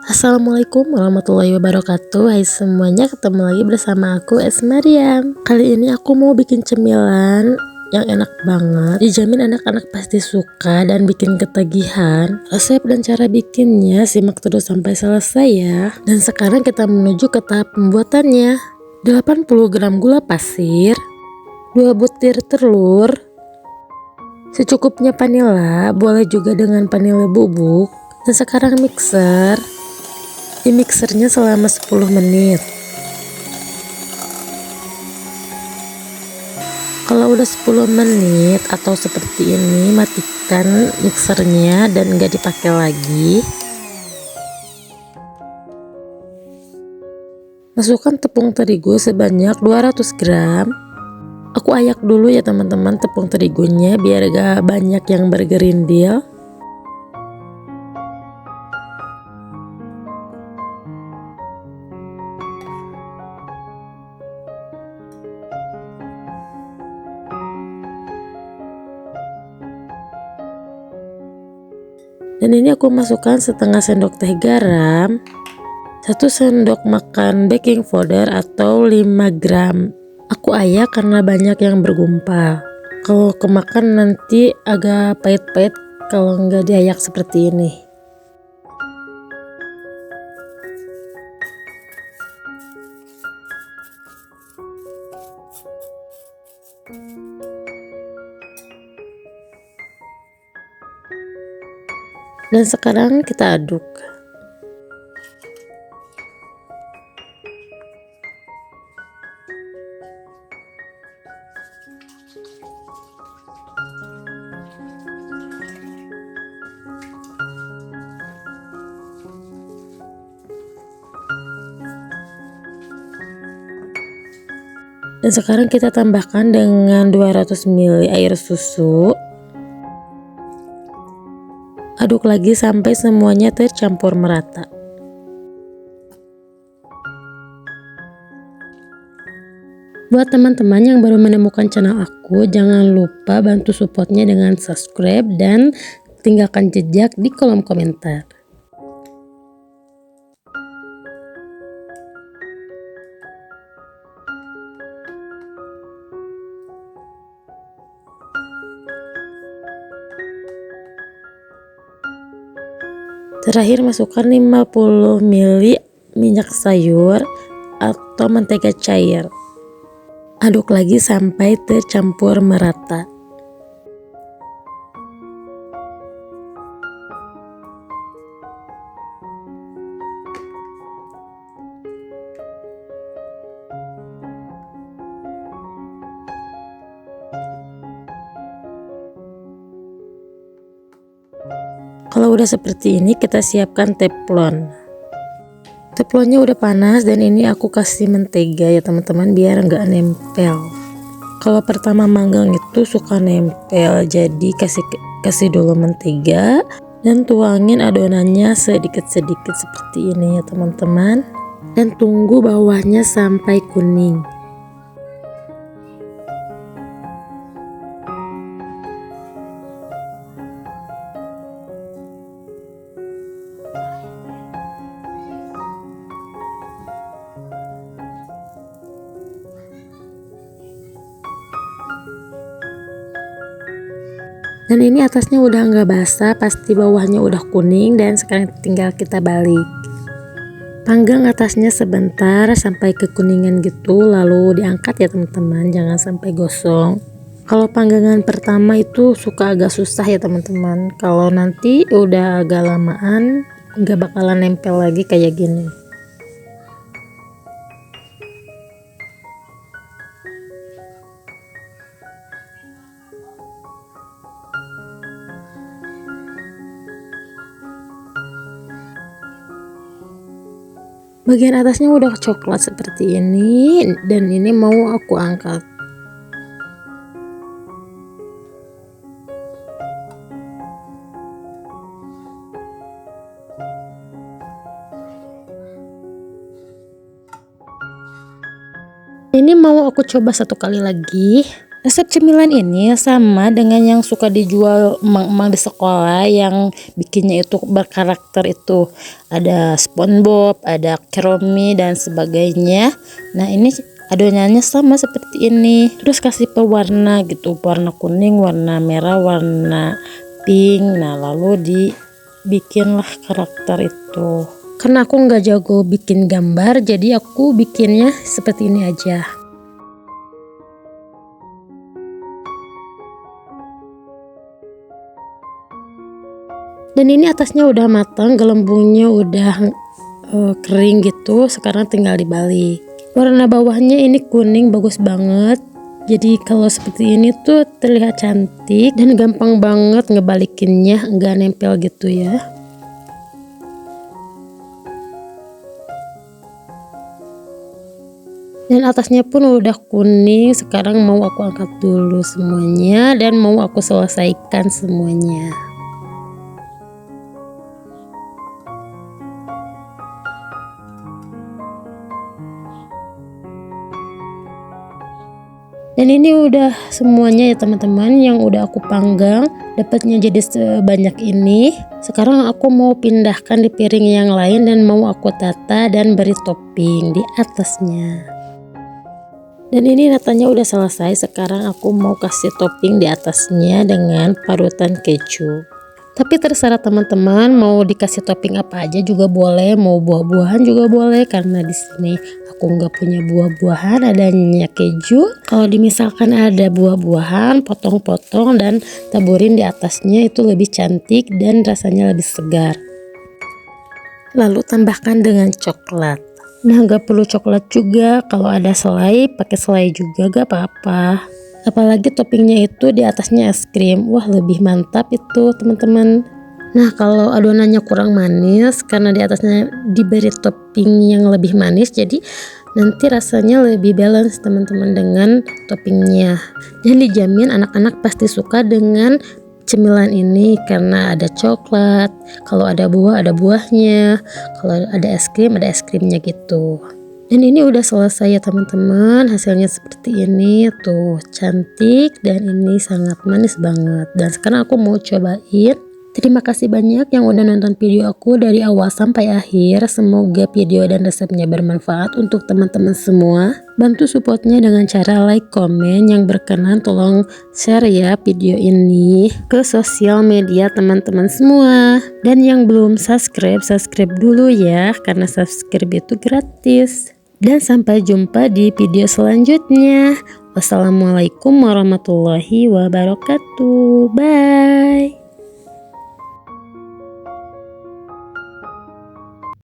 Assalamualaikum warahmatullahi wabarakatuh. Hai semuanya, ketemu lagi bersama aku Es Mariam. Kali ini aku mau bikin cemilan yang enak banget, dijamin anak-anak pasti suka dan bikin ketagihan. Resep dan cara bikinnya simak terus sampai selesai ya. Dan sekarang kita menuju ke tahap pembuatannya. 80 gram gula pasir, 2 butir telur, secukupnya vanila, boleh juga dengan vanila bubuk. Dan sekarang di mixernya selama 10 menit. Kalau udah 10 menit atau seperti ini, matikan mixernya dan enggak dipakai lagi. Masukkan tepung terigu sebanyak 200 gram. Aku ayak dulu ya teman-teman tepung terigunya biar gak banyak yang bergerindil. Dan ini aku masukkan setengah sendok teh garam, 1 sendok makan baking powder atau 5 gram. Aku ayak karena banyak yang bergumpal. Kalau kemakan nanti agak pahit-pahit kalau nggak diayak seperti ini. Dan sekarang kita aduk. Dan sekarang kita tambahkan dengan 200 ml air susu. Aduk lagi sampai semuanya tercampur merata. Buat teman-teman yang baru menemukan channel aku, jangan lupa bantu supportnya dengan subscribe dan tinggalkan jejak di kolom komentar. Terakhir masukkan 50 ml minyak sayur atau mentega cair. Aduk lagi sampai tercampur merata. Kalau udah seperti ini, kita siapkan teflon. Teflonnya udah panas dan ini aku kasih mentega ya teman-teman biar nggak nempel. Kalau pertama manggang itu suka nempel, jadi kasih dulu mentega dan tuangin adonannya sedikit-sedikit seperti ini ya teman-teman. Dan tunggu bawahnya sampai kuning. Dan ini atasnya udah nggak basah, pasti bawahnya udah kuning dan sekarang tinggal kita balik. Panggang atasnya sebentar sampai kekuningan gitu, lalu diangkat ya teman-teman, jangan sampai gosong. Kalau panggangan pertama itu suka agak susah ya teman-teman, kalau nanti udah agak lamaan nggak bakalan nempel lagi kayak gini. Bagian atasnya udah coklat seperti ini dan ini mau aku angkat. Ini mau aku coba satu kali lagi. Resep cemilan ini sama dengan yang suka dijual emang-emang di sekolah yang bikinnya itu berkarakter itu. Ada SpongeBob, ada Keromi dan sebagainya. Nah, ini adonannya sama seperti ini. Terus kasih pewarna gitu, warna kuning, warna merah, warna pink. Nah, lalu dibikinlah karakter itu. Karena aku nggak jago bikin gambar, jadi aku bikinnya seperti ini aja. Dan ini atasnya udah matang, gelembungnya udah kering gitu. Sekarang tinggal dibalik. Warna bawahnya ini kuning, bagus banget. Jadi kalau seperti ini tuh terlihat cantik dan gampang banget ngebalikinnya, nggak nempel gitu ya. Dan atasnya pun udah kuning. Sekarang mau aku angkat dulu semuanya dan mau aku selesaikan semuanya. Dan ini udah semuanya ya teman-teman yang udah aku panggang, dapatnya jadi sebanyak ini. Sekarang aku mau pindahkan di piring yang lain dan mau aku tata dan beri topping di atasnya. Dan ini natanya udah selesai. Sekarang aku mau kasih topping di atasnya dengan parutan keju. Tapi terserah teman-teman mau dikasih topping apa aja juga boleh, mau buah-buahan juga boleh karena di sini aku nggak punya buah-buahan, adanya keju. Kalau misalkan ada buah-buahan, potong-potong dan taburin di atasnya itu lebih cantik dan rasanya lebih segar. Lalu tambahkan dengan coklat. Nah, nggak perlu coklat juga, kalau ada selai pakai selai juga gak apa-apa. Apalagi toppingnya itu di atasnya es krim, wah lebih mantap itu teman-teman. Nah, kalau adonannya kurang manis karena di atasnya diberi topping yang lebih manis, jadi nanti rasanya lebih balance teman-teman dengan toppingnya. Dan dijamin anak-anak pasti suka dengan cemilan ini karena ada coklat, kalau ada buah ada buahnya, kalau ada es krim ada es krimnya gitu. Dan ini udah selesai ya teman-teman, hasilnya seperti ini tuh, cantik dan ini sangat manis banget. Dan sekarang aku mau cobain. Terima kasih banyak yang udah nonton video aku dari awal sampai akhir. Semoga video dan resepnya bermanfaat untuk teman-teman semua. Bantu supportnya dengan cara like, komen. Yang berkenan tolong share ya video ini ke sosial media teman-teman semua. Dan yang belum subscribe, subscribe dulu ya, karena subscribe itu gratis. Dan sampai jumpa di video selanjutnya. Wassalamualaikum warahmatullahi wabarakatuh. Bye.